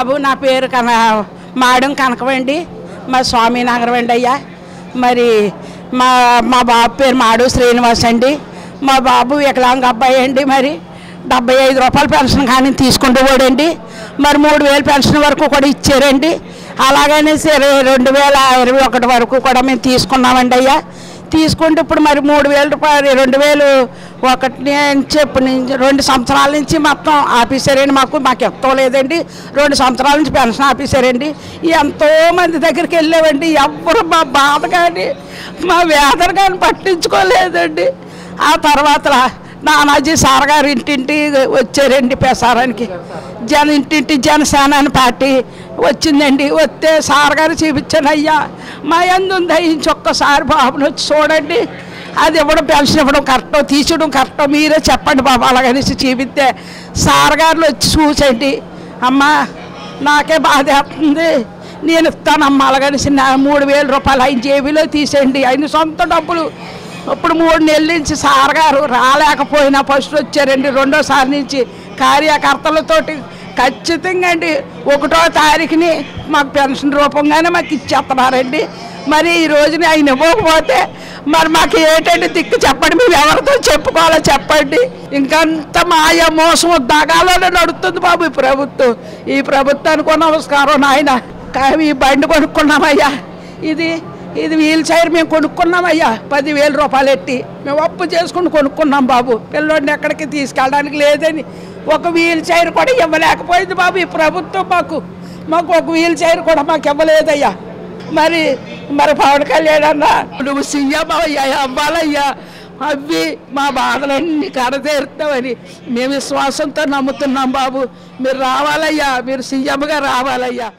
బాబు నా పేరు మాడం కనకవండి, మా స్వామి నగరం అండి అయ్యా. మరి మా మా బాబు పేరు మాడు శ్రీనివాస్ అండి. మా బాబు వికలాంగ అబ్బాయి అండి. మరి 75 రూపాయల పెన్షన్ కానీ తీసుకుంటూ పోడండి. మరి 3000 పెన్షన్ వరకు కూడా ఇచ్చారండి. అలాగనే 2021 వరకు కూడా మేము తీసుకున్నామండి అయ్యా. తీసుకుంటే ఇప్పుడు మరి 3000 రూపాయలు 2001 నుంచి ఇప్పటి నుంచి 2 సంవత్సరాల నుంచి మొత్తం ఆపేశారండి. మాకు ఎక్కడం లేదండి. 2 సంవత్సరాల నుంచి పెన్షన్ ఆపేశారండి. ఎంతోమంది దగ్గరికి వెళ్ళామండి. ఎవ్వరు మా బాధ కానీ మా వేదన కానీ పట్టించుకోలేదండి. ఆ తర్వాత నానాజీ సార్ గారు ఇంటింటి వచ్చారండి ప్రసారానికి. ఇంటింటి జనసేన పార్టీ వచ్చిందండి. వస్తే సార్ గారు చూపించాను, అయ్యా మా యందు దయించి ఒక్కసారి బాబుని వచ్చి చూడండి, అది ఇవ్వడం పెన్షన్ ఇవ్వడం కరెక్టో తీసుకోవడం కరెక్టో మీరే చెప్పండి బాబు అలాగనేసి చూపిస్తే సార్ గారు వచ్చి చూసండి, అమ్మ నాకే బాధ వేస్తుంది, నేను ఇస్తానమ్మా అలాగనేసి 3000 రూపాయలు ఆయన జేబీలో తీసేయండి. ఆయన సొంత డబ్బులు. ఇప్పుడు 3 నెలల నుంచి సార్ గారు రాలేకపోయినా ఫస్ట్ వచ్చారండి. రెండోసారి నుంచి కార్యకర్తలతోటి ఖచ్చితంగా అండి 1వ తారీఖుని మాకు పెన్షన్ రూపంగానే మాకు ఇచ్చేస్తున్నారండి. మరి ఈ రోజున ఆయన ఇవ్వకపోతే మరి మాకు ఏంటంటే దిక్కు చెప్పండి, మేము ఎవరితో చెప్పుకోవాలో చెప్పండి. ఇంకంత మాయ మోసం దగాలోనే నడుస్తుంది బాబు ఈ ప్రభుత్వానికి నమస్కారం నాయన. ఈ బండి కొనుక్కున్నామయ్యా, ఇది వీల్ చైర్ మేము కొనుక్కున్నామయ్యా. 10,000 రూపాయలు ఎట్టి మేము అప్పు చేసుకుని కొనుక్కున్నాం బాబు. పిల్లోడిని ఎక్కడికి తీసుకెళ్ళడానికి లేదని ఒక వీల్ చైర్ కూడా ఇవ్వలేకపోయింది బాబు ఈ ప్రభుత్వం. మాకు ఒక వీల్ చైర్ కూడా మాకు ఇవ్వలేదయ్యా. మరి పవన్ కళ్యాణ్ అన్న నువ్వు సీఎం అయ్యా అవ్వాలయ్యా, అవి మా బాధలన్నీ కడతీరుతామని మేము విశ్వాసంతో నమ్ముతున్నాం బాబు. మీరు రావాలయ్యా, మీరు సీఎంగా రావాలయ్యా.